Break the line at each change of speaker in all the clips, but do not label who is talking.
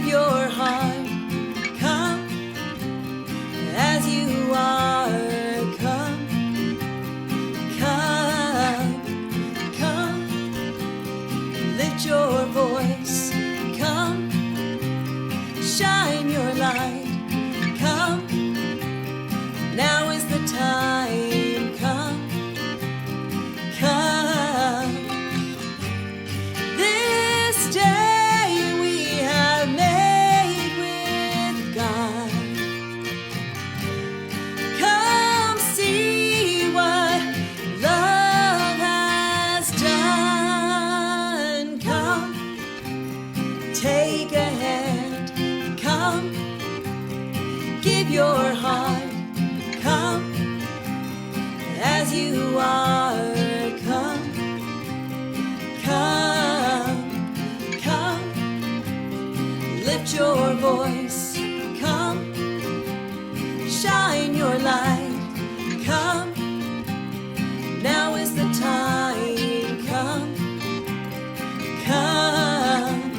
Give your heart, come as you are, come, come, come, lift your voice, come, shine your light, come, now is the time, come, come, this day we have made with God. Come see what love has done. Come, take a hand. Come, give your heart. Come, as you are. Come, come, come, lift your voice. Come, shine your light, come, now is the time, come, come,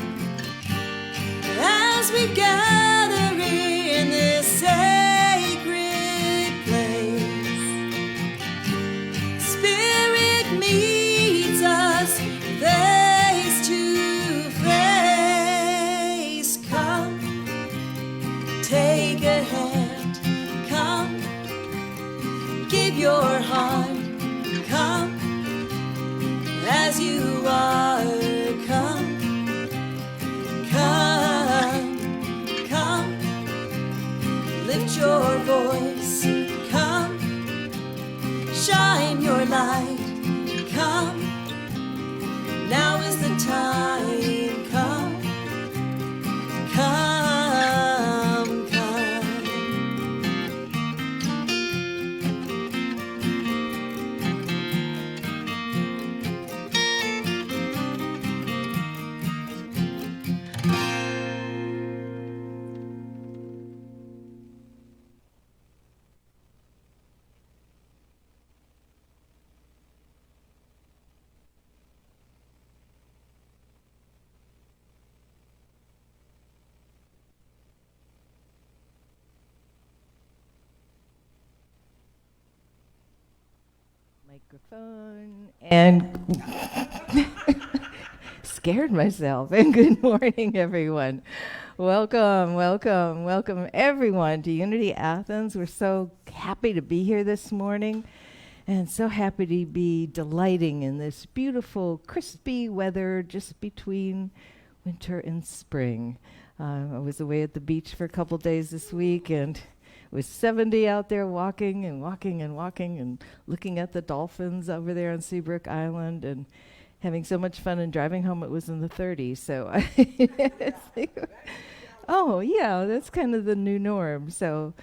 as we gather in this sacred place, Spirit meets us face to face, come, take a hand, come, give your heart, come, as you are, come, come, come, lift your voice, come, shine your light, come, now is the time, come, come, come.
Microphone and scared myself. And good morning, everyone. Welcome, welcome, welcome, everyone, to Unity Athens. We're so happy to be here this morning and so happy to be delighting in this beautiful, crispy weather just between winter and spring. I was away at the beach for a couple days this week, and it was 70 out there walking and walking and walking and looking at the dolphins over there on Seabrook Island and having so much fun. And driving home, it was in the 30s. So, oh, yeah, that's kind of the new norm. So,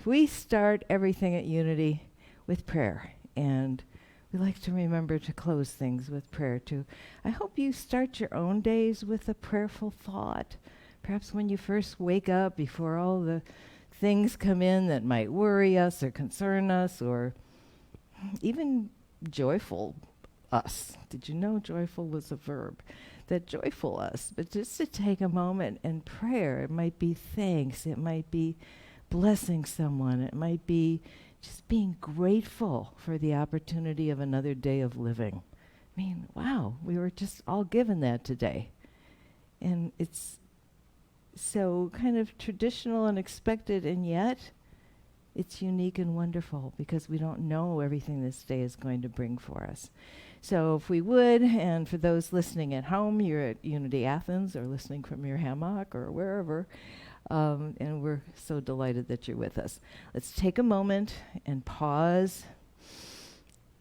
we start everything at Unity with prayer. And we like to remember to close things with prayer, too. I hope you start your own days with a prayerful thought. Perhaps when you first wake up, before all the things come in that might worry us or concern us, or even joyful us. Did you know joyful was a verb? That joyful us. But just to take a moment and prayer. It might be thanks. It might be blessing someone. It might be just being grateful for the opportunity of another day of living. I mean, wow, we were just all given that today. And it's so kind of traditional and expected, and yet it's unique and wonderful because we don't know everything this day is going to bring for us. So if we would, and for those listening at home, you're at Unity Athens or listening from your hammock or wherever, and we're so delighted that you're with us. Let's take a moment and pause.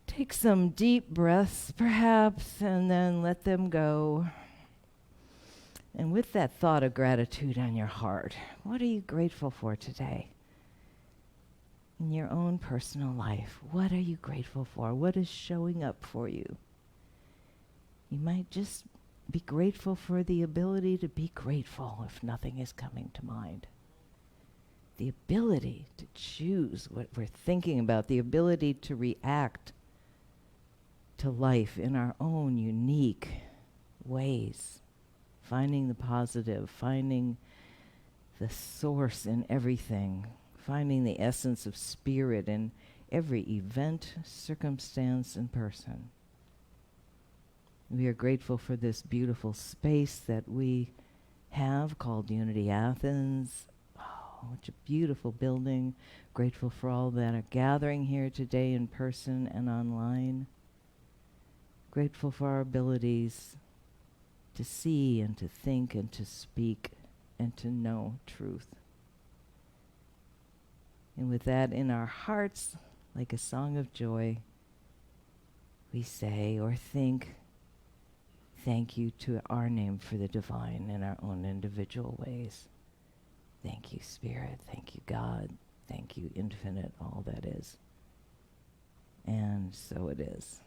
Take some deep breaths, perhaps, and then let them go. And with that thought of gratitude on your heart, what are you grateful for today? In your own personal life, what are you grateful for? What is showing up for you? You might just be grateful for the ability to be grateful if nothing is coming to mind. The ability to choose what we're thinking about, the ability to react to life in our own unique ways. finding the positive, finding the source in everything, finding the essence of spirit in every event, circumstance, and person. We are grateful for this beautiful space that we have called Unity Athens. Oh, such a beautiful building. Grateful for all that are gathering here today in person and online. Grateful for our abilities to see and to think and to speak and to know truth. And with that in our hearts, like a song of joy, we say or think, thank you to our name for the divine in our own individual ways. Thank you, Spirit. Thank you, God. Thank you, Infinite, all that is. And so it is.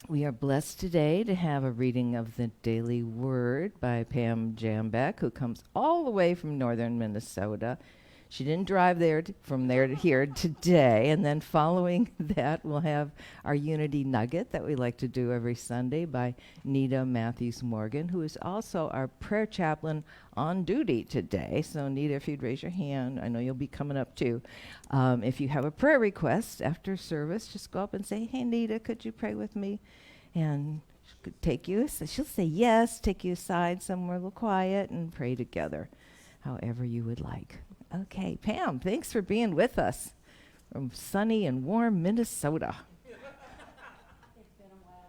We are blessed today to have a reading of the Daily Word by Pam Jambeck, who comes all the way from northern Minnesota. She didn't drive from there to here today. And then following that, we'll have our Unity Nugget that we like to do every Sunday by Nita Matthews Morgan, who is also our prayer chaplain on duty today. So Nita, if you'd raise your hand, I know you'll be coming up too. If you have a prayer request after service, just go up and say, hey, Nita, could you pray with me? And she could take you, she'll say yes, take you aside somewhere a little quiet and pray together, however you would like. Okay, Pam, thanks for being with us from sunny and warm Minnesota.
It's been a while.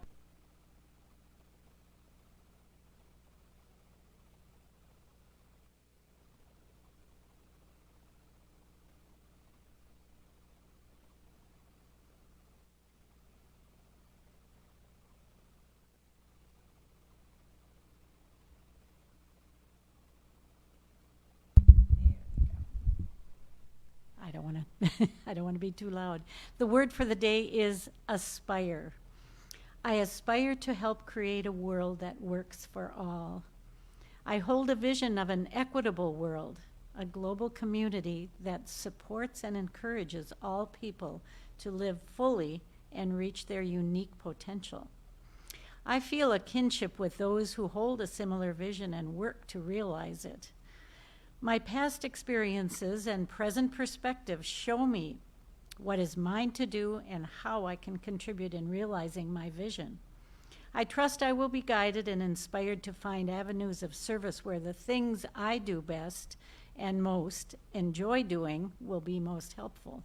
I don't want to be too loud. The word for the day is aspire. I aspire to help create a world that works for all. I hold a vision of an equitable world, a global community that supports and encourages all people to live fully and reach their unique potential. I feel a kinship with those who hold a similar vision and work to realize it. My past experiences and present perspective show me what is mine to do and how I can contribute in realizing my vision. I trust I will be guided and inspired to find avenues of service where the things I do best and most enjoy doing will be most helpful.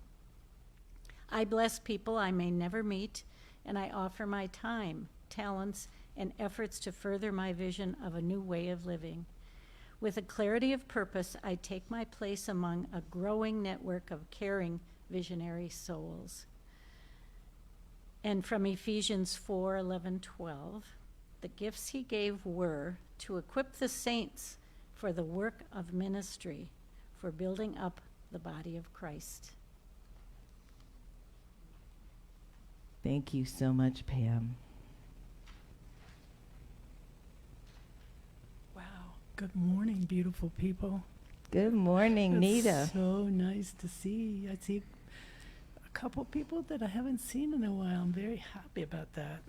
I bless people I may never meet, and I offer my time, talents, and efforts to further my vision of a new way of living. With a clarity of purpose, I take my place among a growing network of caring, visionary souls. And from Ephesians 4:11-12, the gifts he gave were to equip the saints for the work of ministry, for building up the body of Christ.
Thank you so much, Pam.
Good morning, beautiful people.
Good morning,
It's
Nita.
so nice to see. I see a couple people that I haven't seen in a while. I'm very happy about that.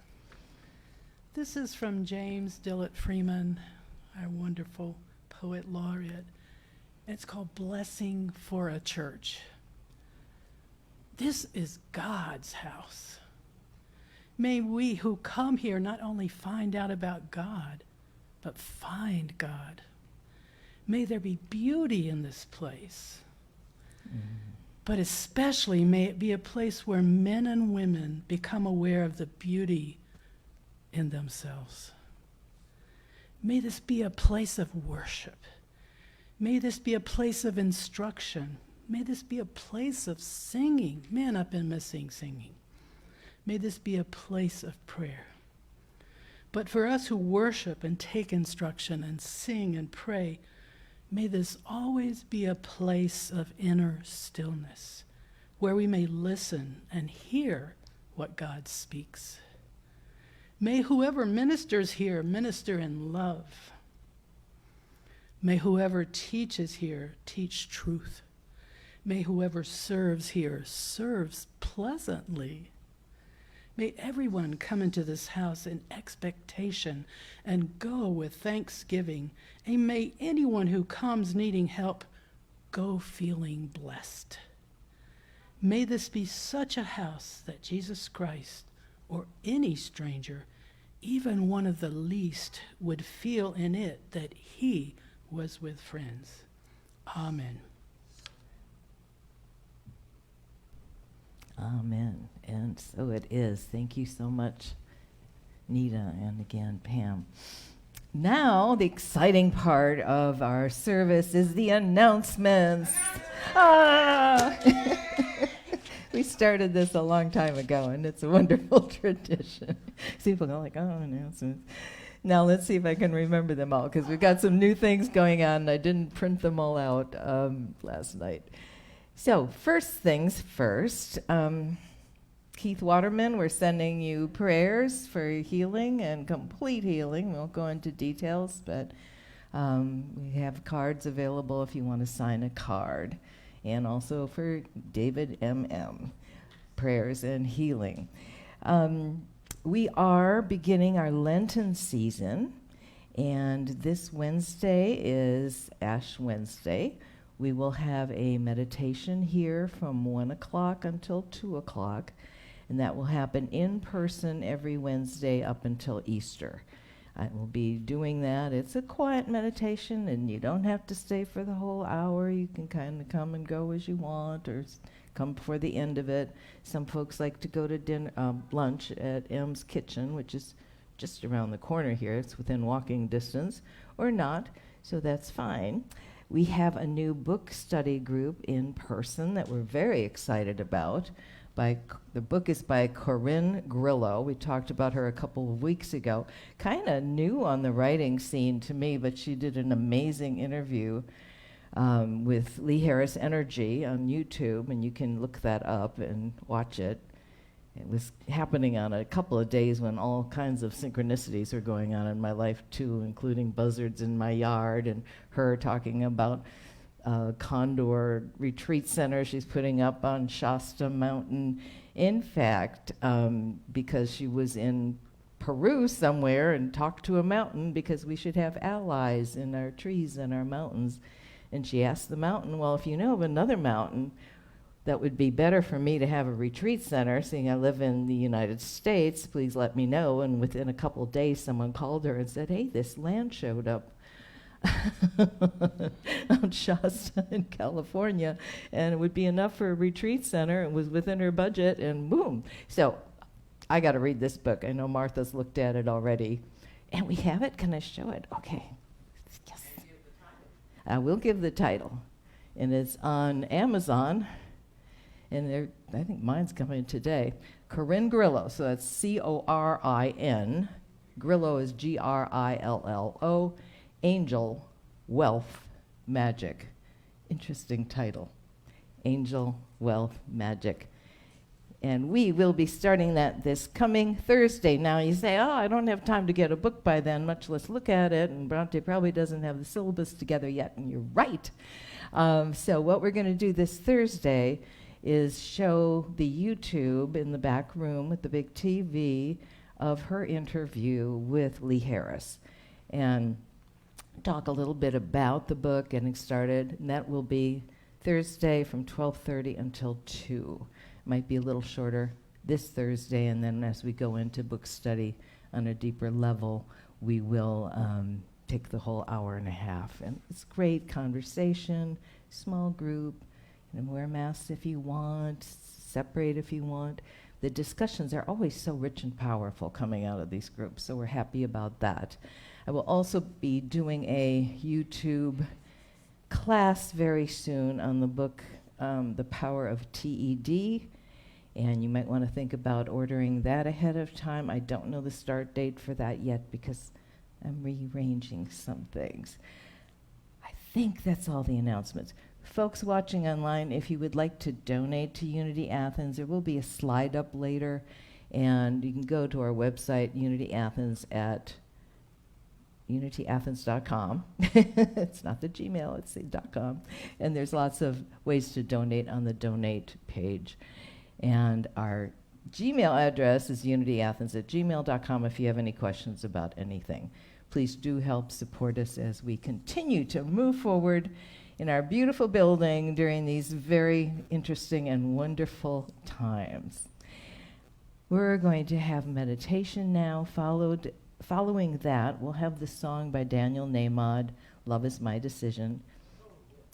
This is from James Dillett Freeman, our wonderful poet laureate. It's called Blessing for a Church. This is God's house. May we who come here not only find out about God, but find God. May there be beauty in this place. But especially may it be a place where men and women become aware of the beauty in themselves. May this be a place of worship. May this be a place of instruction. May this be a place of singing. Man, I've been missing singing. May this be a place of prayer. But for us who worship and take instruction and sing and pray, may this always be a place of inner stillness, where we may listen and hear what God speaks. May whoever ministers here minister in love. May whoever teaches here teach truth. May whoever serves here serves pleasantly. May everyone come into this house in expectation and go with thanksgiving. And may anyone who comes needing help go feeling blessed. May this be such a house that Jesus Christ or any stranger, even one of the least, would feel in it that he was with friends. Amen.
Amen. And so it is. Thank you so much, Nita, and again, Pam. Now, the exciting part of our service is the announcements. Ah! We started this a long time ago, and it's a wonderful tradition. People go like, oh, announcements. Now, let's see if I can remember them all, because we've got some new things going on, and I didn't print them all out last night. So, first things first, Keith Waterman, we're sending you prayers for healing and complete healing. We won't go into details, but we have cards available if you want to sign a card. And also for David M.M., prayers and healing. We are beginning our Lenten season, and this Wednesday is Ash Wednesday. We will have a meditation here from 1 o'clock until 2 o'clock, and that will happen in person every Wednesday up until Easter. I will be doing that. It's a quiet meditation, and you don't have to stay for the whole hour. You can kind of come and go as you want, or come before the end of it. Some folks like to go to lunch at M's Kitchen, which is just around the corner here. It's within walking distance, or not, so that's fine. We have a new book study group in person that we're very excited about. The book is by Corinne Grillo. We talked about her a couple of weeks ago. Kind of new on the writing scene to me, but she did an amazing interview with Lee Harris Energy on YouTube, and you can look that up and watch it. It was happening on a couple of days when all kinds of synchronicities are going on in my life too, including buzzards in my yard and her talking about Condor Retreat Center she's putting up on Shasta Mountain. In fact, because she was in Peru somewhere and talked to a mountain because we should have allies in our trees and our mountains. And she asked the mountain, well, if you know of another mountain that would be better for me to have a retreat center, seeing I live in the United States, please let me know. And within a couple of days, someone called her and said, hey, this land showed up on Shasta in California, and it would be enough for a retreat center. It was within her budget, and boom. So I got to read this book. I know Martha's looked at it already. And we have it? Can I show it? Okay. Yes. I will give the title. And it's on Amazon. And I think mine's coming today. Corinne Grillo. So that's Corin. Grillo is Grillo. Angel, Wealth, Magic. Interesting title. Angel, Wealth, Magic. And we will be starting that this coming Thursday. Now you say, oh, I don't have time to get a book by then, much less look at it, and Bronte probably doesn't have the syllabus together yet, and you're right. So what we're going to do this Thursday is show the YouTube in the back room with the big TV of her interview with Lee Harris. And talk a little bit about the book getting started, and that will be Thursday from 12:30 until 2. Might be a little shorter this Thursday, and then as we go into book study on a deeper level, we will take the whole hour and a half. And it's great conversation, small group, and wear masks if you want, separate if you want. The discussions are always so rich and powerful coming out of these groups, so we're happy about that. I will also be doing a YouTube class very soon on the book, The Power of TED, and you might want to think about ordering that ahead of time. I don't know the start date for that yet because I'm rearranging some things. I think that's all the announcements. Folks watching online, if you would like to donate to Unity Athens, there will be a slide up later, and you can go to our website, Unity Athens, at unityathens.com. It's not the Gmail, it's the .com. And there's lots of ways to donate on the donate page. And our Gmail address is unityathens@gmail.com if you have any questions about anything. Please do help support us as we continue to move forward in our beautiful building during these very interesting and wonderful times. We're going to have meditation now. Following that, we'll have the song by Daniel Nahmod, Love Is My Decision,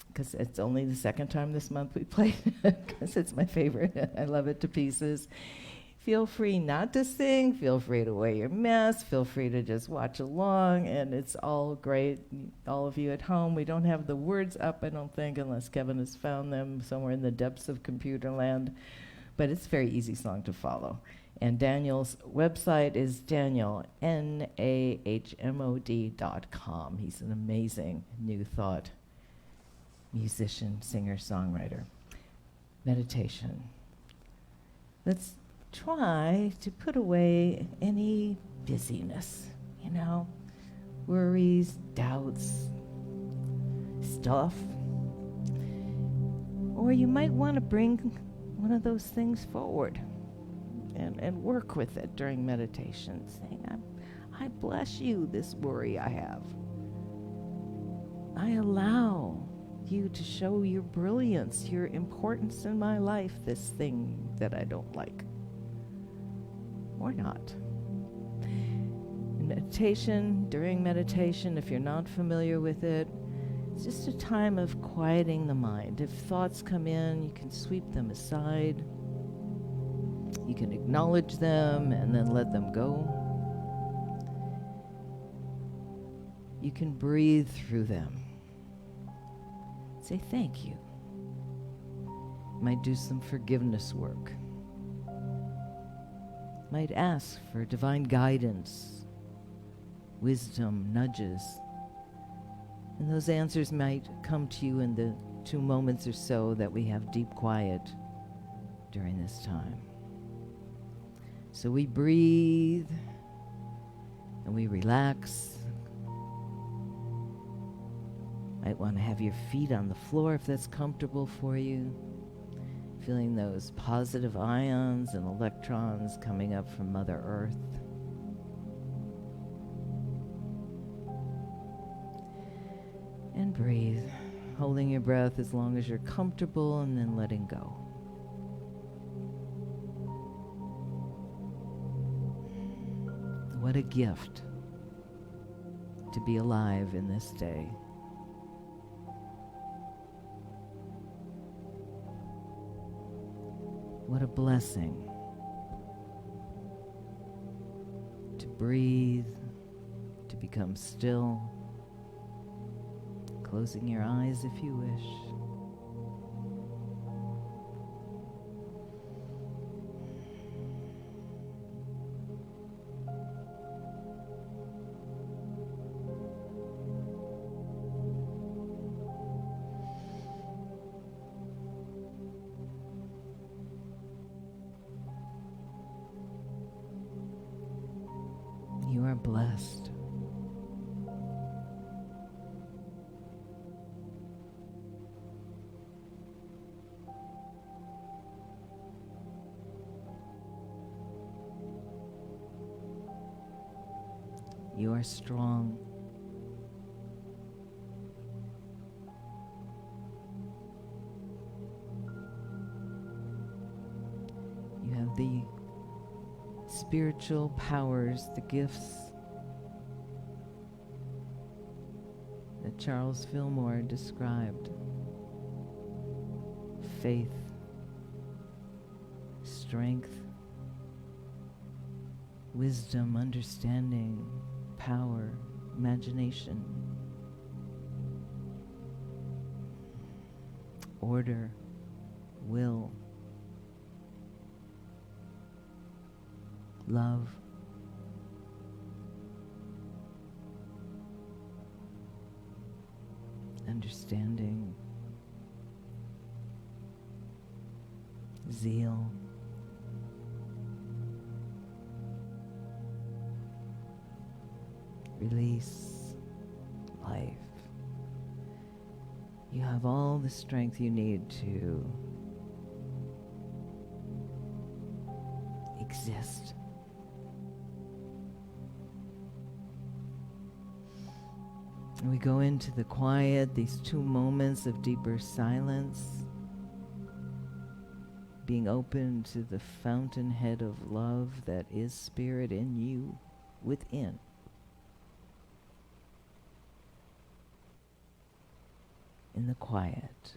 because it's only the second time this month we played it, because it's my favorite. I love it to pieces. Feel free not to sing. Feel free to wear your mask. Feel free to just watch along, and it's all great. All of you at home, we don't have the words up, I don't think, unless Kevin has found them somewhere in the depths of computer land. But it's a very easy song to follow. And Daniel's website is danielnahmod.com. He's an amazing New Thought musician, singer, songwriter. Meditation. Let's try to put away any busyness, worries, doubts, stuff. Or you might want to bring one of those things forward and work with it during meditation, saying, I bless you, this worry I have. I allow you to show your brilliance, your importance in my life, this thing that I don't like. Or not. During meditation, if you're not familiar with it, it's just a time of quieting the mind. If thoughts come in, you can sweep them aside. You can acknowledge them and then let them go. You can breathe through them. Say thank you. Might do some forgiveness work. Might ask for divine guidance, wisdom, nudges. And those answers might come to you in the 2 moments or so that we have deep quiet during this time. So we breathe and we relax. Might want to have your feet on the floor if that's comfortable for you. Feeling those positive ions and electrons coming up from Mother Earth. And breathe, holding your breath as long as you're comfortable and then letting go. What a gift to be alive in this day. What a blessing to breathe, to become still, closing your eyes if you wish. You are blessed. You are strong. You have the spiritual powers, the gifts that Charles Fillmore described. Faith, strength, wisdom, understanding, power, imagination, order, will, love, understanding, zeal, release, life. You have all the strength you need to exist. And we go into the quiet, these 2 moments of deeper silence, being open to the fountainhead of love that is Spirit in you, within. In the quiet.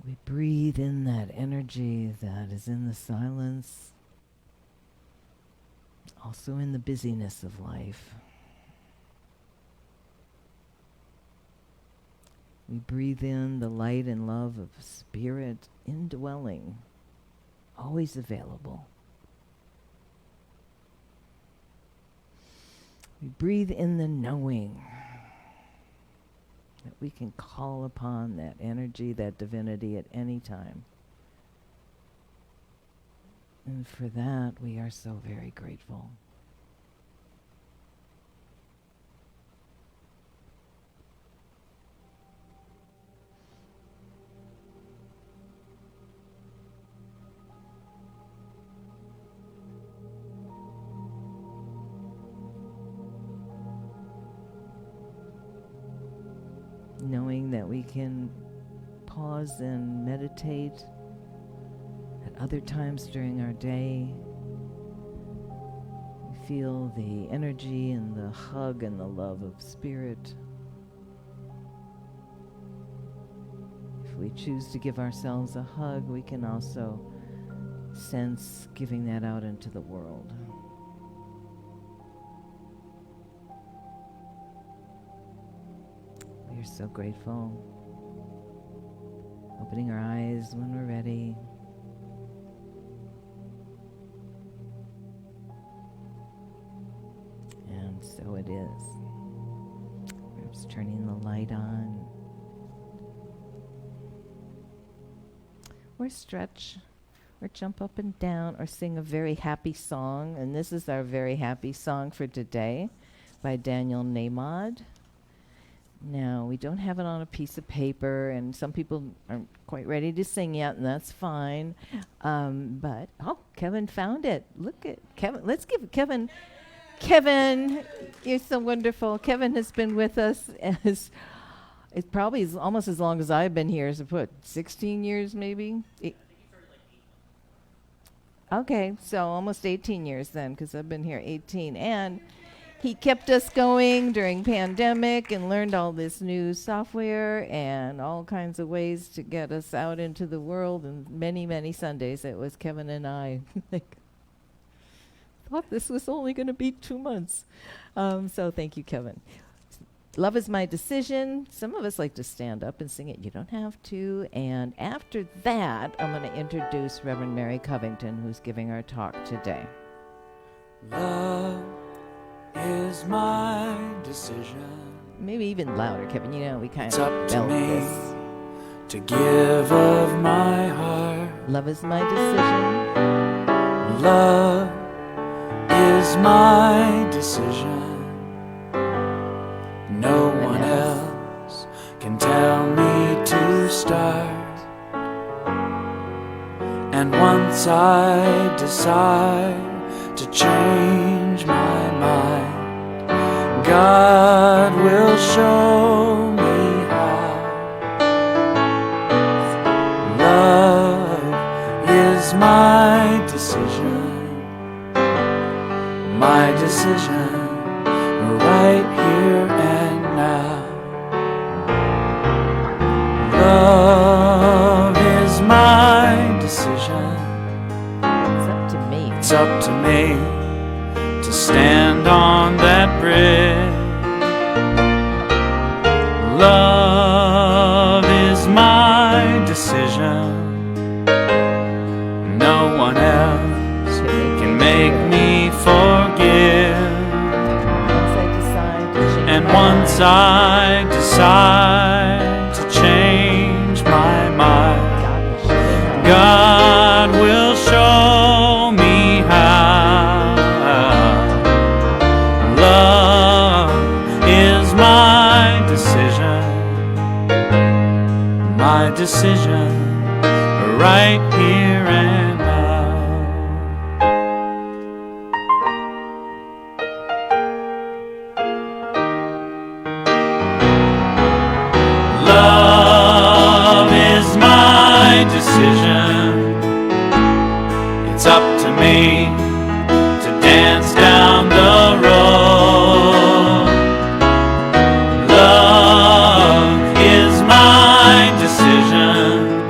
We breathe in that energy that is in the silence, also in the busyness of life. We breathe in the light and love of Spirit indwelling, always available. We breathe in the knowing that we can call upon that energy, that divinity at any time. And for that, we are so very grateful. Knowing that we can pause and meditate at other times during our day. We feel the energy and the hug and the love of Spirit. If we choose to give ourselves a hug, we can also sense giving that out into the world. We're so grateful. Opening our eyes when we're ready. And so it is. We're just turning the light on. Or stretch, or jump up and down, or sing a very happy song. And this is our very happy song for today by Daniel Nahmod. Now, we don't have it on a piece of paper, and some people aren't quite ready to sing yet, and that's fine. But, Kevin found it. Look at Kevin. Let's give Kevin. Kevin, you're so wonderful. Kevin has been with us it's probably almost as long as I've been here. So, 16 years maybe? Okay, so almost 18 years then, because I've been here 18. And he kept us going during pandemic and learned all this new software and all kinds of ways to get us out into the world. And many, many Sundays it was Kevin and I. Thought this was only going to be 2 months. So thank you, Kevin. Love is My Decision. Some of us like to stand up and sing it. You don't have to. And after that, I'm going to introduce Reverend Mary Covington, who's giving our talk today.
Love is my decision.
Maybe even louder, Kevin. You know, we kind
It's
of
up to
belt
me
this.
to give of my heart.
Love is my decision.
Love is my decision. No one else can tell me to start. And once I decide to change my mind, God will show me how. Love is my decision, right here and now. It's up to me to stand on that bridge. Love is my decision. No one else can make me forgive. And once I decide to change my mind, God will show me how. Love is my decision right here and now. Love is my decision. It's up to me to dance down the road. Love is my decision.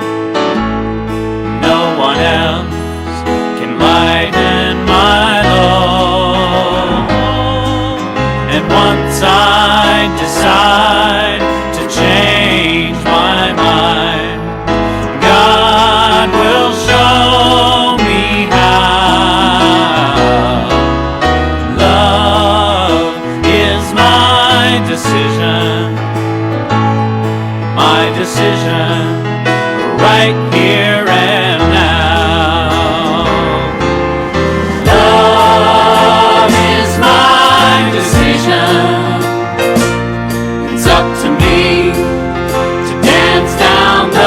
No one else can lighten my load. And once I decide to change my mind, God will show me how. Love is my decision right here and now. Love is my decision. It's up to me to dance down the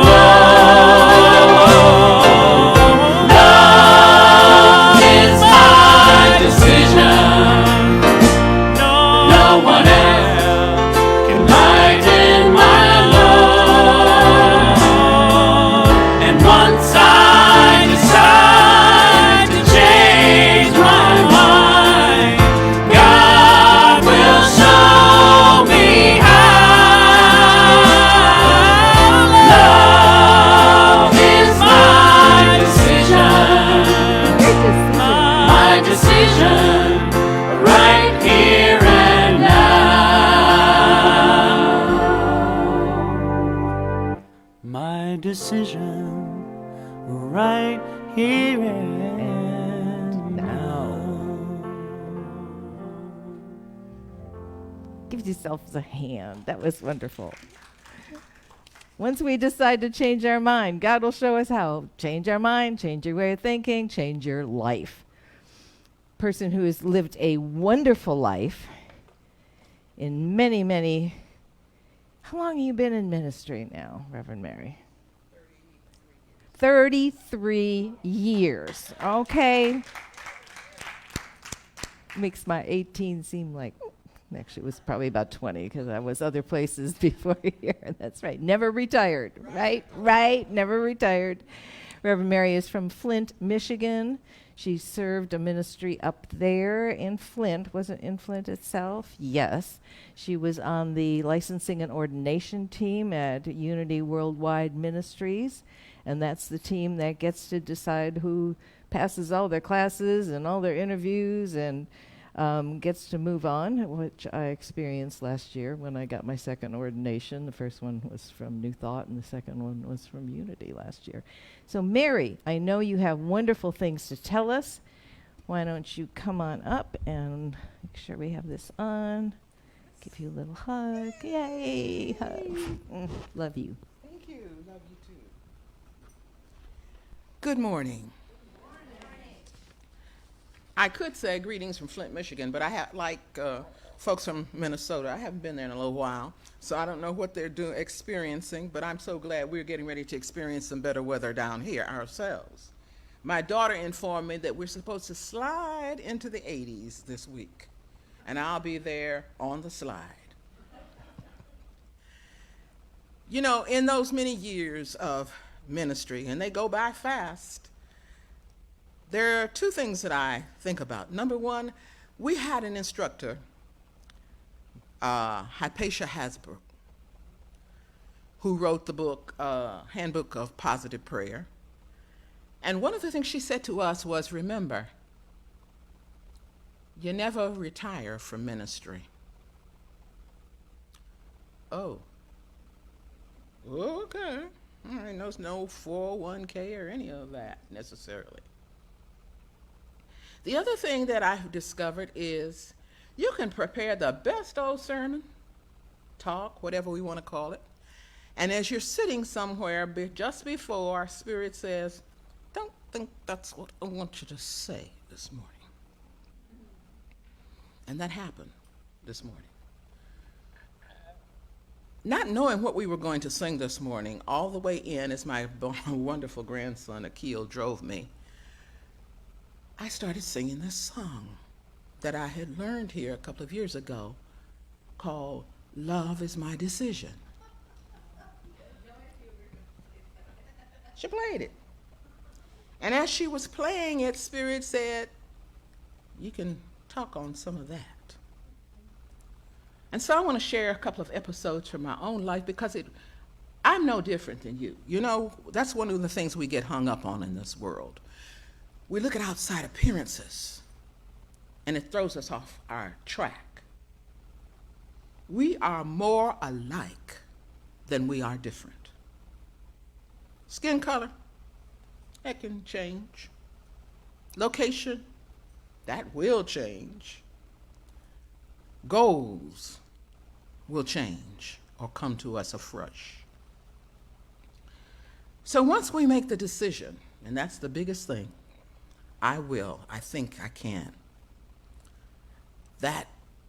road. Love is my decision. No one else can lighten my load. And once I decide to change my mind, God will show me how. Love is my decision right here and now. My decision right here and now.
Give yourselves a hand. That was wonderful. Once we decide to change our mind, God will show us how. Change our mind, change your way of thinking, change your life. Person who has lived a wonderful life in many, many. How long have you been in ministry now, Reverend Mary? 33 years. Okay. Makes my 18 seem like, actually it was probably about 20 because I was other places before here. That's right. Never retired. Right. Never retired. Reverend Mary is from Flint, Michigan. She served a ministry up there in Flint. Was it in Flint itself? Yes. She was on the licensing and ordination team at Unity Worldwide Ministries. And that's the team that gets to decide who passes all their classes and all their interviews and gets to move on, which I experienced last year when I got my second ordination. The first one was from New Thought, and the second one was from Unity last year. So Mary, I know you have wonderful things to tell us. Why don't you come on up and make sure we have this on. Give you a little hug. Yay! Hug. Love you.
Thank you. Love you too. Good morning. I could say greetings from Flint, Michigan, but I have folks from Minnesota. I haven't been there in a little while, so I don't know what they're experiencing, but I'm so glad we're getting ready to experience some better weather down here ourselves. My daughter informed me that we're supposed to slide into the 80s this week, and I'll be there on the slide. You know, in those many years of ministry, and they go by fast, there are two things that I think about. Number one, we had an instructor, Hypatia Hasbrook, who wrote the book, Handbook of Positive Prayer. And one of the things she said to us was, remember, you never retire from ministry. Oh, okay. All right, no 401k or any of that necessarily. The other thing that I've discovered is you can prepare the best old sermon, talk, whatever we want to call it, and as you're sitting somewhere just before, Spirit says, don't think that's what I want you to say this morning. And that happened this morning. Not knowing what we were going to sing this morning, all the way in, as my wonderful grandson Akil drove me, I started singing this song that I had learned here a couple of years ago called Love Is My Decision. She played it. And as she was playing it, Spirit said, you can talk on some of that. And so I want to share a couple of episodes from my own life because I'm no different than you. You know, that's one of the things we get hung up on in this world. We look at outside appearances, and it throws us off our track. We are more alike than we are different. Skin color, that can change. Location, that will change. Goals will change or come to us afresh. So once we make the decision, and that's the biggest thing, I think I can, that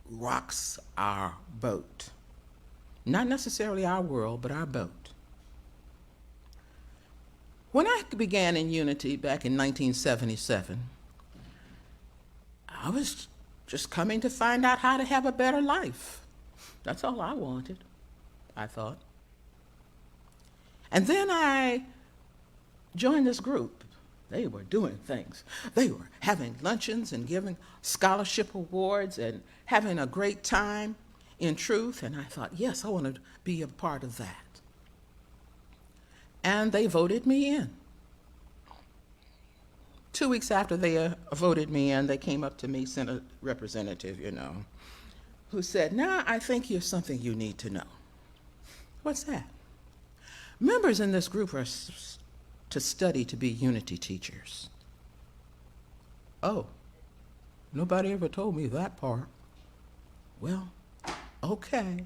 rocks our boat. Not necessarily our world, but our boat. When I began in Unity back in 1977, I was just coming to find out how to have a better life. That's all I wanted, I thought. And then I joined this group. They were doing things. They were having luncheons and giving scholarship awards and having a great time in truth. And I thought, yes, I want to be a part of that. And they voted me in. 2 weeks after they voted me in, they came up to me, sent a representative, who said, now I think you're something you need to know. What's that? Members in this group are to study to be Unity teachers. Oh, nobody ever told me that part. Well, okay.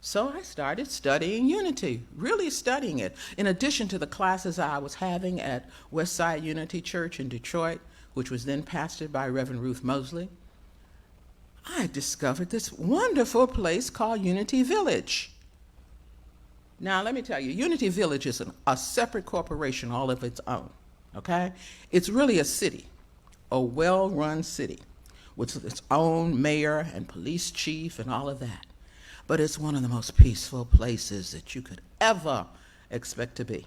So I started studying Unity, really studying it. In addition to the classes I was having at Westside Unity Church in Detroit, which was then pastored by Reverend Ruth Mosley, I discovered this wonderful place called Unity Village. Now, let me tell you, Unity Village is a separate corporation all of its own, okay? It's really a city, a well-run city, with its own mayor and police chief and all of that. But it's one of the most peaceful places that you could ever expect to be.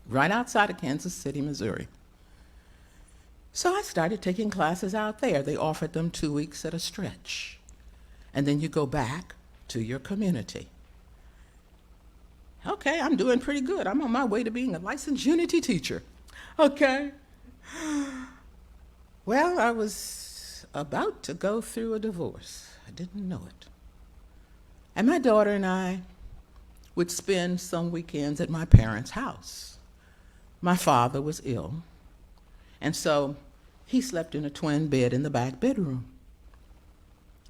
Right outside of Kansas City, Missouri. So I started taking classes out there. They offered them 2 weeks at a stretch. And then you go back to your community. Okay, I'm doing pretty good. I'm on my way to being a licensed Unity teacher. Okay. Well, I was about to go through a divorce. I didn't know it. And my daughter and I would spend some weekends at my parents' house. My father was ill, and so he slept in a twin bed in the back bedroom.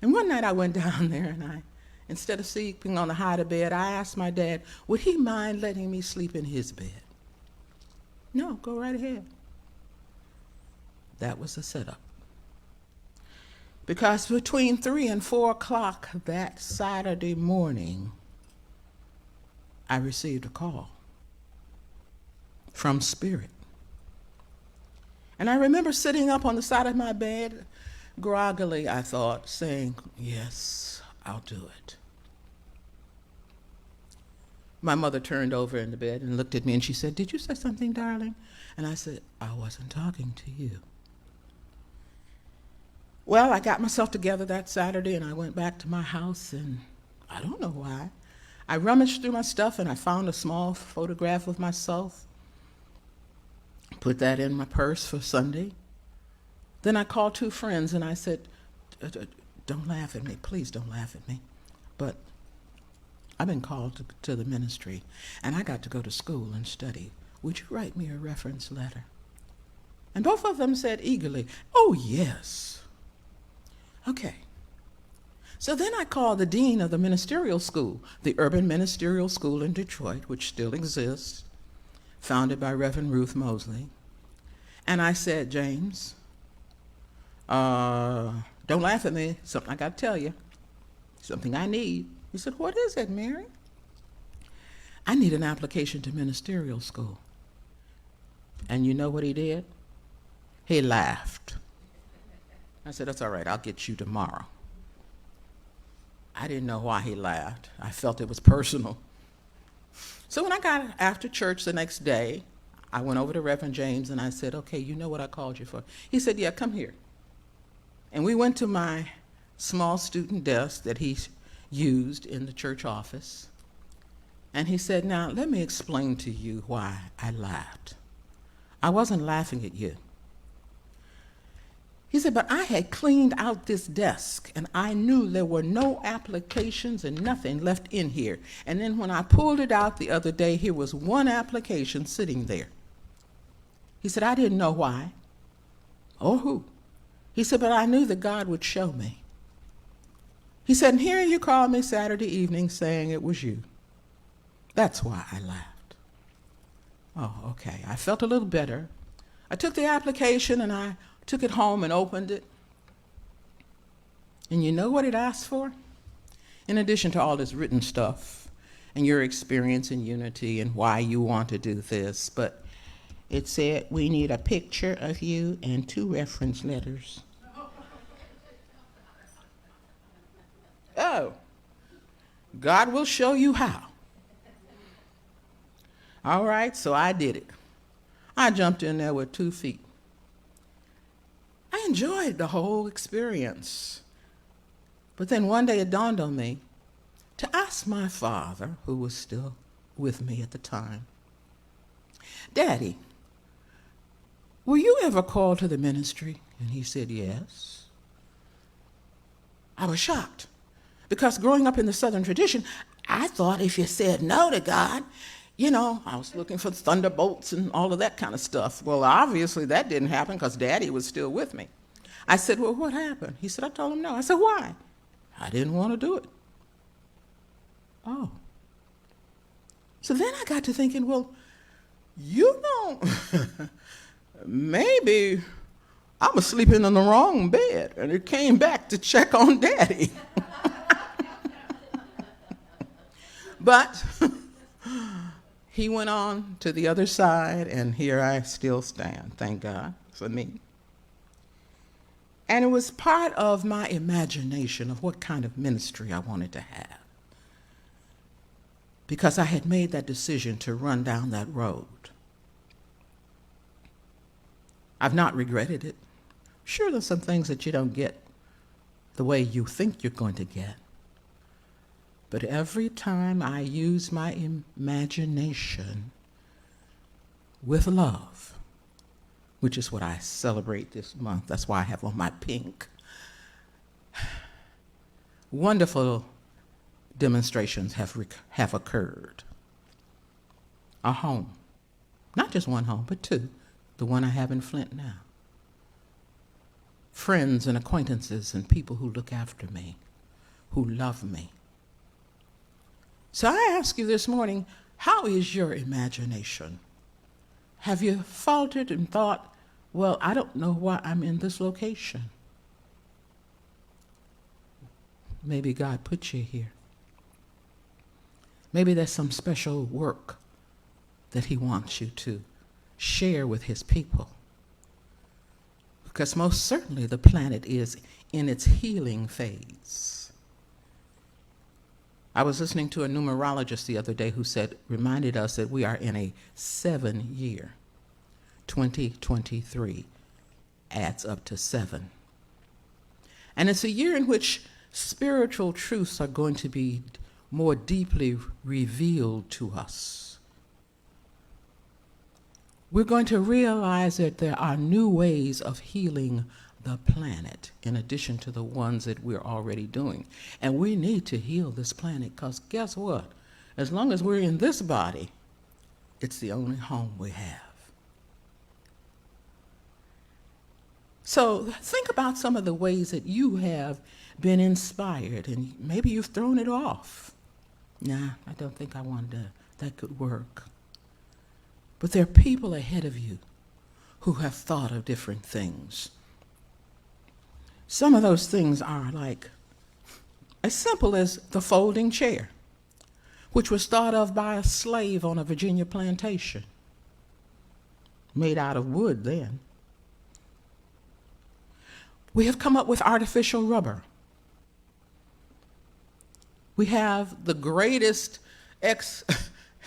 And one night I went down there, and instead of sleeping on the hide of bed, I asked my dad, would he mind letting me sleep in his bed? No, go right ahead. That was the setup. Because between 3 and 4 o'clock that Saturday morning, I received a call from Spirit. And I remember sitting up on the side of my bed, groggily, I thought, saying, yes, I'll do it. My mother turned over in the bed and looked at me and she said, did you say something, darling? And I said, I wasn't talking to you. Well, I got myself together that Saturday and I went back to my house, and I don't know why. I rummaged through my stuff and I found a small photograph of myself put that in my purse for Sunday. Then I called two friends and I said, don't laugh at me, please don't laugh at me, but I've been called to the ministry and I got to go to school and study. Would you write me a reference letter? And both of them said eagerly, oh yes. Okay. So then I called the dean of the ministerial school, the Urban Ministerial School in Detroit, which still exists, founded by Reverend Ruth Mosley. And I said, James, don't laugh at me, something I got to tell you, something I need. He said, what is it, Mary? I need an application to ministerial school. And you know what he did? He laughed. I said, that's all right, I'll get you tomorrow. I didn't know why he laughed. I felt it was personal. So when I got after church the next day, I went over to Reverend James and I said, okay, you know what I called you for? He said, yeah, come here. And we went to my small student desk that he used in the church office. And he said, now let me explain to you why I laughed. I wasn't laughing at you. He said, but I had cleaned out this desk and I knew there were no applications and nothing left in here. And then when I pulled it out the other day, here was one application sitting there. He said, I didn't know why or who. He said, but I knew that God would show me. He said, and here you called me Saturday evening saying it was you. That's why I laughed. Oh, okay. I felt a little better. I took the application and I took it home and opened it. And you know what it asked for? In addition to all this written stuff and your experience in Unity and why you want to do this, but it said, we need a picture of you and 2 reference letters. Oh, God will show you how. All right, so I did it. I jumped in there with 2 feet. I enjoyed the whole experience. But then one day it dawned on me to ask my father, who was still with me at the time, Daddy, were you ever called to the ministry? And he said, yes. I was shocked because growing up in the Southern tradition, I thought if you said no to God, you know, I was looking for thunderbolts and all of that kind of stuff. Well, obviously that didn't happen because Daddy was still with me. I said, well, what happened? He said, I told him no. I said, why? I didn't want to do it. Oh. So then I got to thinking, well, you know, maybe I was sleeping in the wrong bed and it came back to check on Daddy. But he went on to the other side, and here I still stand, thank God for me. And it was part of my imagination of what kind of ministry I wanted to have, because I had made that decision to run down that road. I've not regretted it. Sure, there's some things that you don't get the way you think you're going to get. But every time I use my imagination with love, which is what I celebrate this month, that's why I have on my pink, wonderful demonstrations have occurred. A home, not just one home, but 2, the one I have in Flint now. Friends and acquaintances and people who look after me, who love me. So I ask you this morning, how is your imagination? Have you faltered and thought, well, I don't know why I'm in this location? Maybe God put you here. Maybe there's some special work that he wants you to share with his people. Because most certainly the planet is in its healing phase. I was listening to a numerologist the other day who reminded us that we are in a 7-year. 2023 adds up to 7. And it's a year in which spiritual truths are going to be more deeply revealed to us. we're going to realize that there are new ways of healing the planet in addition to the ones that we're already doing. And we need to heal this planet because guess what? As long as we're in this body, it's the only home we have. So think about some of the ways that you have been inspired and maybe you've thrown it off. Nah, I don't think that could work. But there are people ahead of you who have thought of different things. Some of those things are like as simple as the folding chair, which was thought of by a slave on a Virginia plantation, made out of wood then. We have come up with artificial rubber. We have the greatest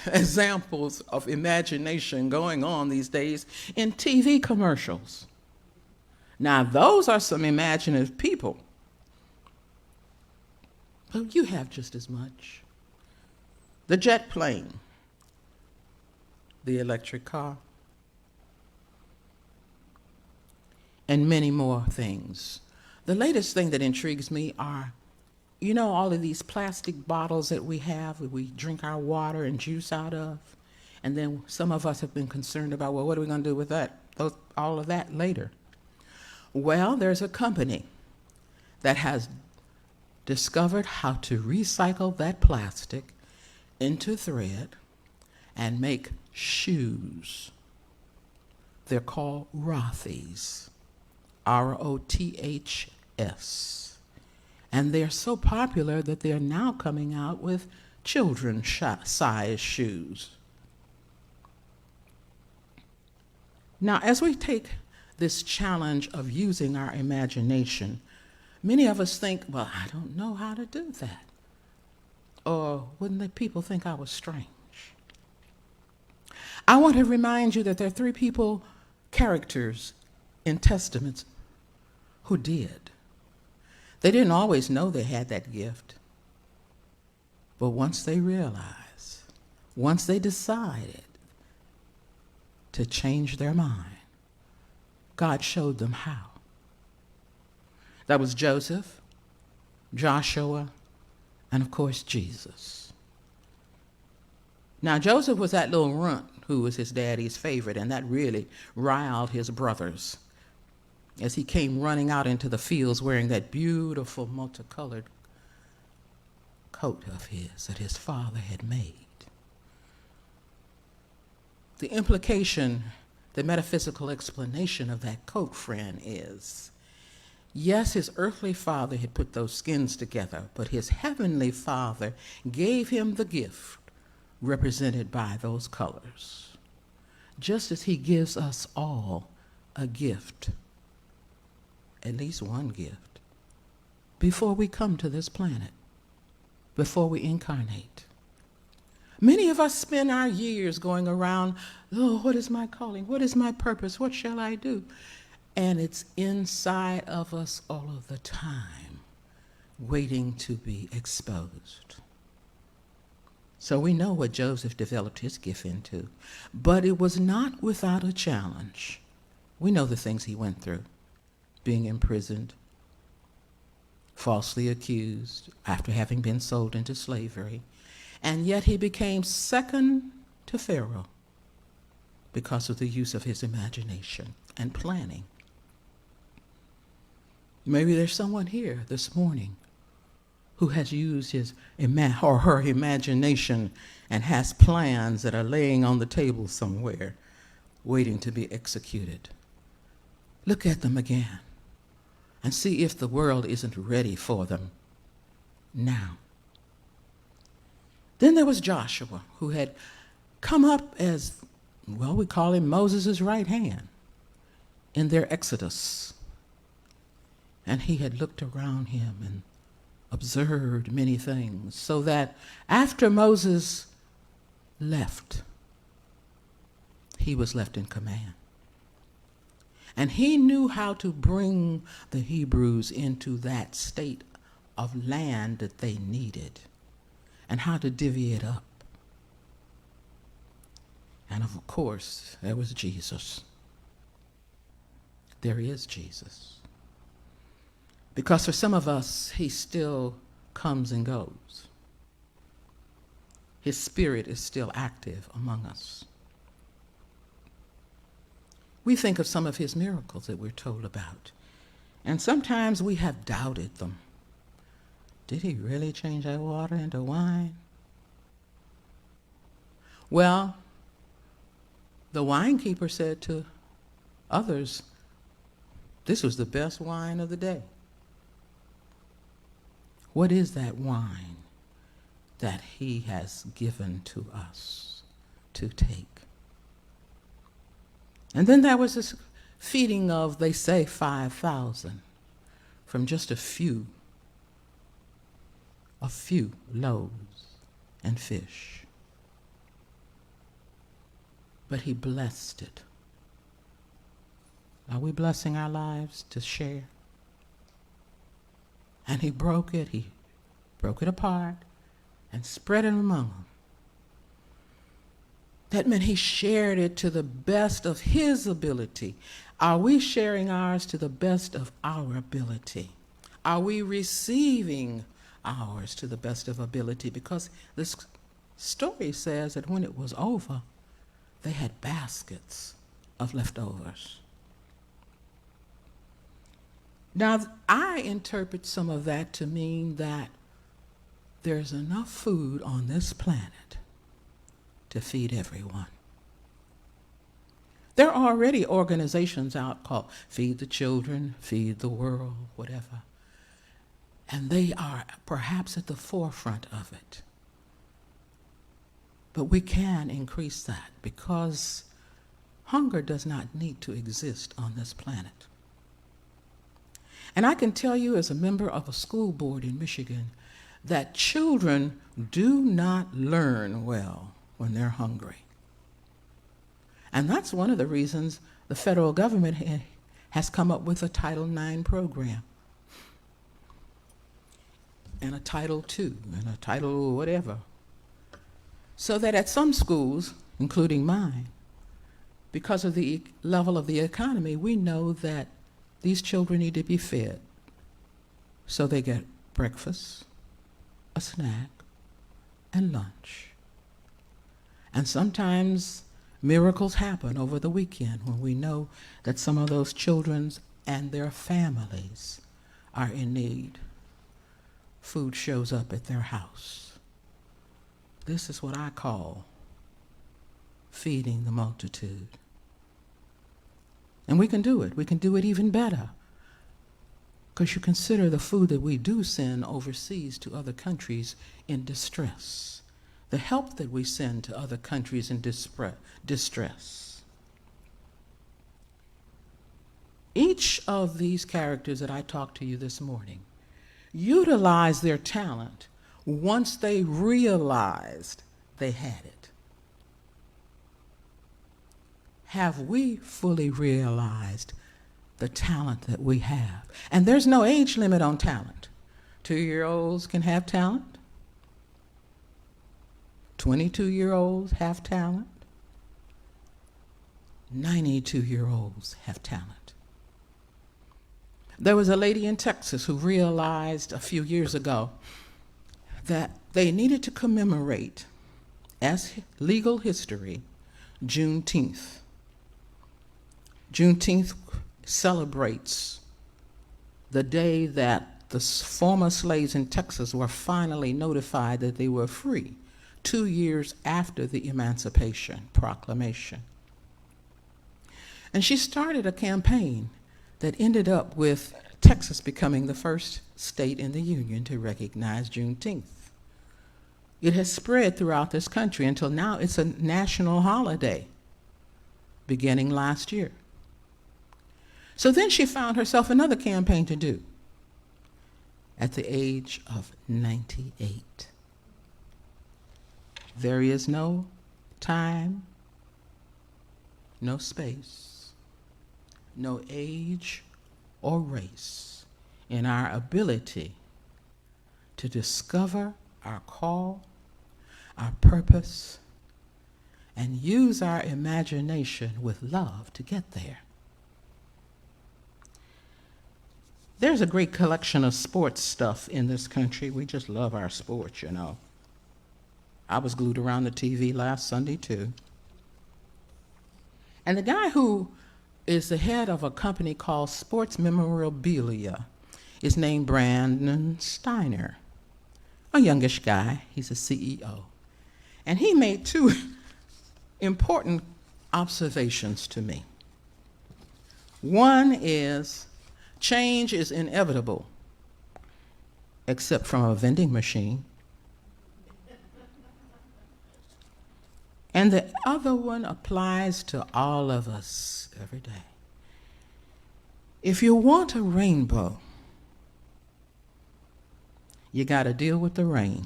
examples of imagination going on these days in TV commercials. Now, those are some imaginative people. But you have just as much. The jet plane, the electric car, and many more things. The latest thing that intrigues me are, you know, all of these plastic bottles that we have, that we drink our water and juice out of, and then some of us have been concerned about, well, what are we going to do with that? All of that later. Well, there's a company that has discovered how to recycle that plastic into thread and make shoes. They're called Rothy's, R-O-T-H-S. And they're so popular that they're now coming out with children's size shoes. Now, as we take this challenge of using our imagination, many of us think, well, I don't know how to do that. Or wouldn't the people think I was strange? I want to remind you that there are three characters in Testaments who did. They didn't always know they had that gift. But once they realized, once they decided to change their mind, God showed them how. That was Joseph, Joshua, and of course, Jesus. Now, Joseph was that little runt who was his daddy's favorite, and that really riled his brothers as he came running out into the fields wearing that beautiful multicolored coat of his that his father had made. The implication, the metaphysical explanation of that coat, friend, is, yes, his earthly father had put those skins together, but his heavenly father gave him the gift represented by those colors, just as he gives us all a gift, at least one gift, before we come to this planet, before we incarnate. Many of us spend our years going around, oh, what is my calling? What is my purpose? What shall I do? And it's inside of us all of the time, waiting to be exposed. So we know what Joseph developed his gift into, but it was not without a challenge. We know the things he went through, being imprisoned, falsely accused after having been sold into slavery, and yet he became second to Pharaoh because of the use of his imagination and planning. Maybe there's someone here this morning who has used his or her imagination and has plans that are laying on the table somewhere, waiting to be executed. Look at them again and see if the world isn't ready for them now. Then there was Joshua, who had come up as, well, we call him Moses' right hand in their exodus. And he had looked around him and observed many things, so that after Moses left, he was left in command. And he knew how to bring the Hebrews into that state of land that they needed and how to divvy it up. And of course, there was Jesus. There is Jesus. Because for some of us, he still comes and goes. His spirit is still active among us. We think of some of his miracles that we're told about, and sometimes we have doubted them. Did he really change that water into wine? Well, the winekeeper said to others, this was the best wine of the day. What is that wine that he has given to us to take? And then there was this feeding of, they say, 5,000 from just a few loaves and fish. But he blessed it. Are we blessing our lives to share? And he broke it apart and spread it among them. That meant he shared it to the best of his ability. Are we sharing ours to the best of our ability? Are we receiving ours to the best of ability? Because this story says that when it was over, they had baskets of leftovers. Now, I interpret some of that to mean that there's enough food on this planet to feed everyone. There are already organizations out called Feed the Children, Feed the World, whatever. And they are perhaps at the forefront of it. But we can increase that because hunger does not need to exist on this planet. And I can tell you as a member of a school board in Michigan that children do not learn well when they're hungry. And that's one of the reasons the federal government has come up with a Title IX program and a Title II and a Title whatever. So that at some schools, including mine, because of the level of the economy, we know that these children need to be fed. So they get breakfast, a snack, and lunch. And sometimes miracles happen over the weekend when we know that some of those children and their families are in need. Food shows up at their house. This is what I call feeding the multitude. And we can do it. We can do it even better. Because you consider the food that we do send overseas to other countries in distress. The help that we send to other countries in distress. Each of these characters that I talked to you this morning utilized their talent once they realized they had it. Have we fully realized the talent that we have? And there's no age limit on talent. 2-year-olds can have talent. 22-year-olds have talent. 92-year-olds have talent. There was a lady in Texas who realized a few years ago that they needed to commemorate, as legal history, Juneteenth. Juneteenth celebrates the day that the former slaves in Texas were finally notified that they were free, 2 years after the Emancipation Proclamation. And she started a campaign that ended up with Texas becoming the first state in the Union to recognize Juneteenth. It has spread throughout this country until now it's a national holiday, beginning last year. So then she found herself another campaign to do at the age of 98. There is no time, no space, no age or race in our ability to discover our call, our purpose, and use our imagination with love to get there. There's a great collection of sports stuff in this country. We just love our sports, you know. I was glued around the TV last Sunday, too. And the guy who is the head of a company called Sports Memorabilia is named Brandon Steiner, a youngish guy. He's a CEO. And he made two important observations to me. One is change is inevitable, except from a vending machine. And the other one applies to all of us every day. If you want a rainbow, you got to deal with the rain.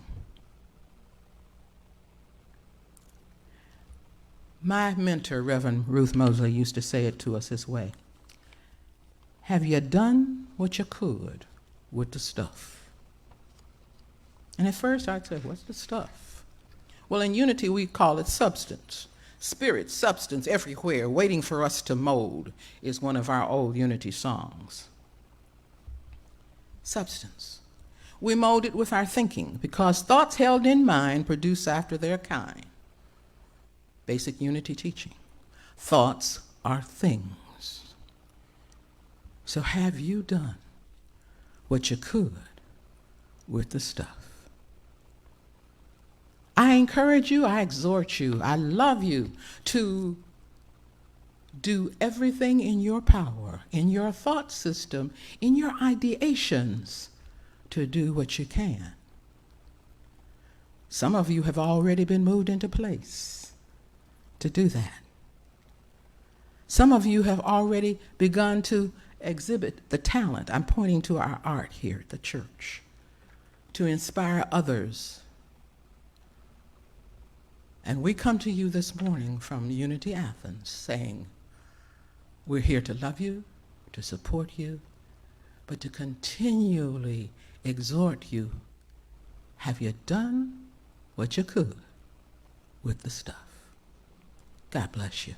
My mentor, Reverend Ruth Mosley, used to say it to us this way: have you done what you could with the stuff? And at first I'd say, what's the stuff? Well, in Unity we call it substance. Spirit, substance everywhere, waiting for us to mold, is one of our old Unity songs. Substance. We mold it with our thinking, because thoughts held in mind produce after their kind. Basic Unity teaching. Thoughts are things. So have you done what you could with the stuff? I encourage you, I exhort you, I love you to do everything in your power, in your thought system, in your ideations, to do what you can. Some of you have already been moved into place to do that. Some of you have already begun to exhibit the talent. I'm pointing to our art here at the church, to inspire others. And we come to you this morning from Unity Athens saying, we're here to love you, to support you, but to continually exhort you. Have you done what you could with the stuff? God bless you.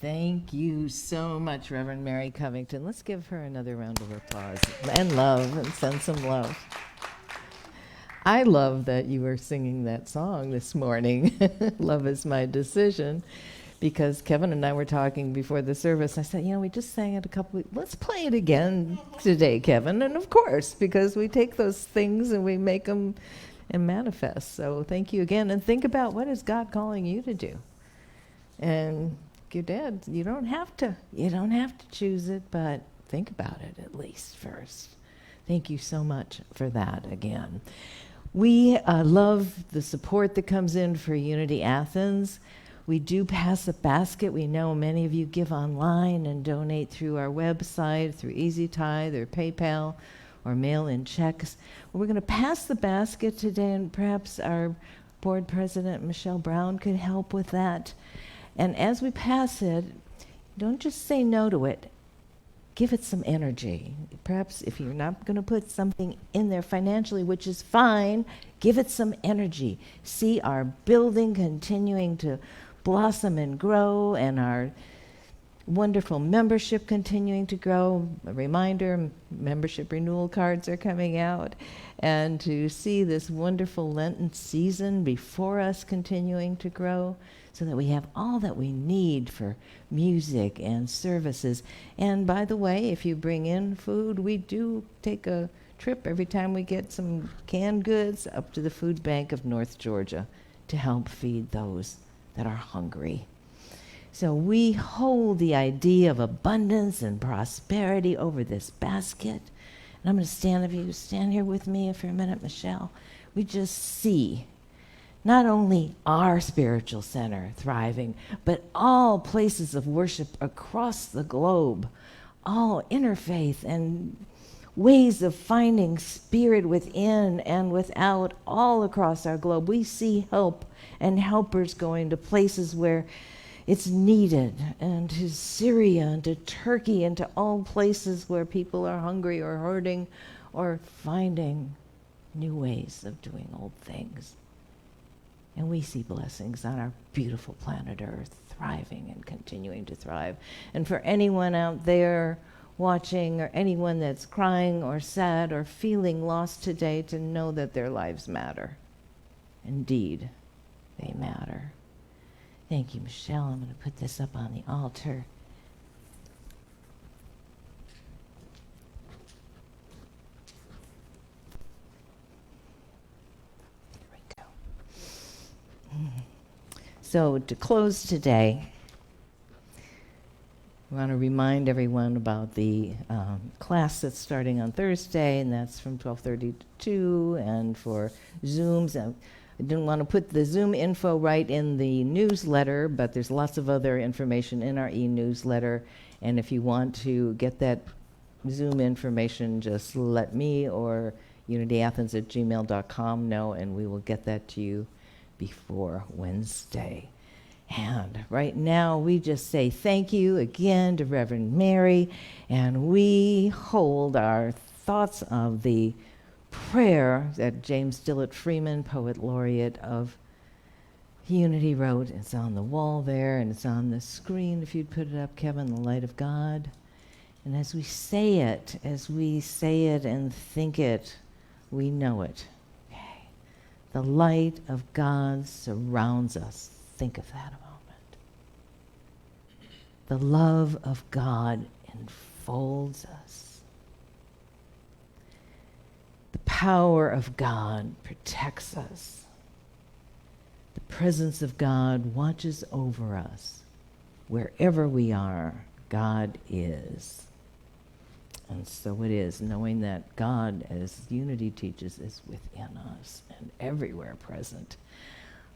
Thank you so much, Reverend Mary Covington. Let's give her another round of applause and love, and send some love. I love that you were singing that song this morning, Love Is My Decision, because Kevin and I were talking before the service. I said, we just sang it a couple weeks. Let's play it again today, Kevin. And of course, because we take those things and we make them and manifest. So thank you again. And think about, what is God calling you to do? And your dad, you don't have to choose it, but think about it at least first. Thank you so much for that again. We love the support that comes in for Unity Athens. We do pass a basket. We know many of you give online and donate through our website, through Easy Tithe or PayPal, or mail in checks. We're going to pass the basket today, and perhaps our board president, Michelle Brown, could help with that. And as we pass it, don't just say no to it. Give it some energy. Perhaps if you're not going to put something in there financially, which is fine, give it some energy. See our building continuing to blossom and grow, and our wonderful membership continuing to grow. A reminder, membership renewal cards are coming out. And to see this wonderful Lenten season before us continuing to grow, so that we have all that we need for music and services. And by the way, if you bring in food, we do take a trip every time we get some canned goods up to the Food Bank of North Georgia to help feed those that are hungry. So we hold the idea of abundance and prosperity over this basket. And I'm going to stand, if you stand here with me for a minute, Michelle. We just see not only our spiritual center thriving, but all places of worship across the globe, all interfaith and ways of finding spirit within and without all across our globe. We see help and helpers going to places where it's needed, and to Syria, and to Turkey, and to all places where people are hungry or hurting or finding new ways of doing old things. And we see blessings on our beautiful planet Earth thriving and continuing to thrive. And for anyone out there watching, or anyone that's crying or sad or feeling lost today, to know that their lives matter. Indeed, they matter. Thank you, Michelle. I'm going to put this up on the altar. So to close today, I want to remind everyone about the class that's starting on Thursday, and that's from 12:30 to 2, and for Zooms. I didn't want to put the Zoom info right in the newsletter, but there's lots of other information in our e-newsletter, and if you want to get that Zoom information, just let me or unityathens@gmail.com know, and we will get that to you before Wednesday. And right now, we just say thank you again to Reverend Mary, and we hold our thoughts of the prayer that James Dillett Freeman, poet laureate of Unity, wrote. It's on the wall there, and it's on the screen if you'd put it up, Kevin, the light of God. And as we say it and think it, we know it. Okay. The light of God surrounds us. Think of that a moment. The love of God enfolds us. The power of God protects us. The presence of God watches over us. Wherever we are, God is. And so it is, knowing that God, as Unity teaches, is within us and everywhere present.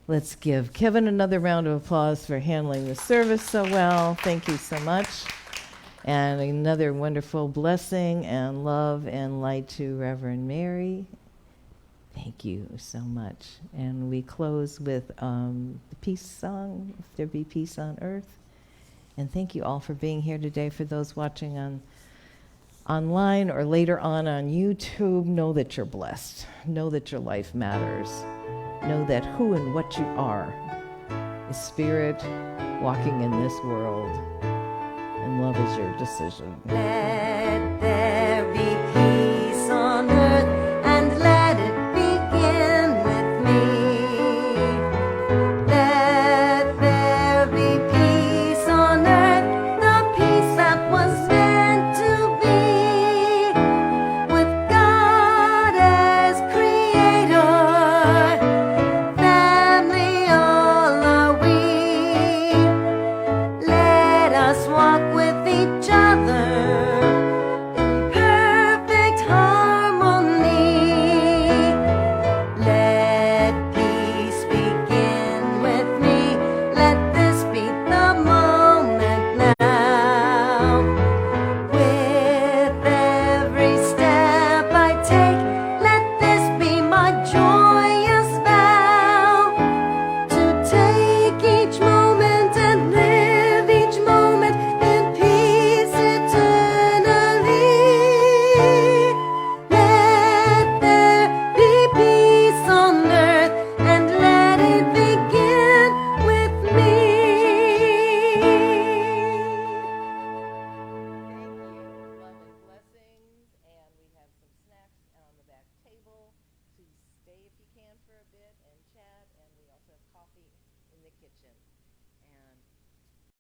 Let's give Kevin another round of applause for handling the service so well. Thank you so much. And another wonderful blessing and love and light to Reverend Mary. Thank you so much. And we close with the peace song, If There Be Peace on Earth. And thank you all for being here today. For those watching online or later on YouTube, know that you're blessed. Know that your life matters. Know that who and what you are is spirit walking in this world. And love is your decision.
Let there be peace on earth, and let it begin with me. Let there be peace on earth, the peace that was meant to be, with God as creator, family all are we. Let us walk with each other in perfect harmony. Let peace begin with me. Let this be the moment now. With every step I take, let this be my joyous vow, to take each moment and live each moment in peace eternally. Let there be peace on earth, and let it begin with me.
Thank you. Love and blessings. And we have some snacks on the back table. Please stay if you can for a bit and chat. And we also have coffee in the kitchen. And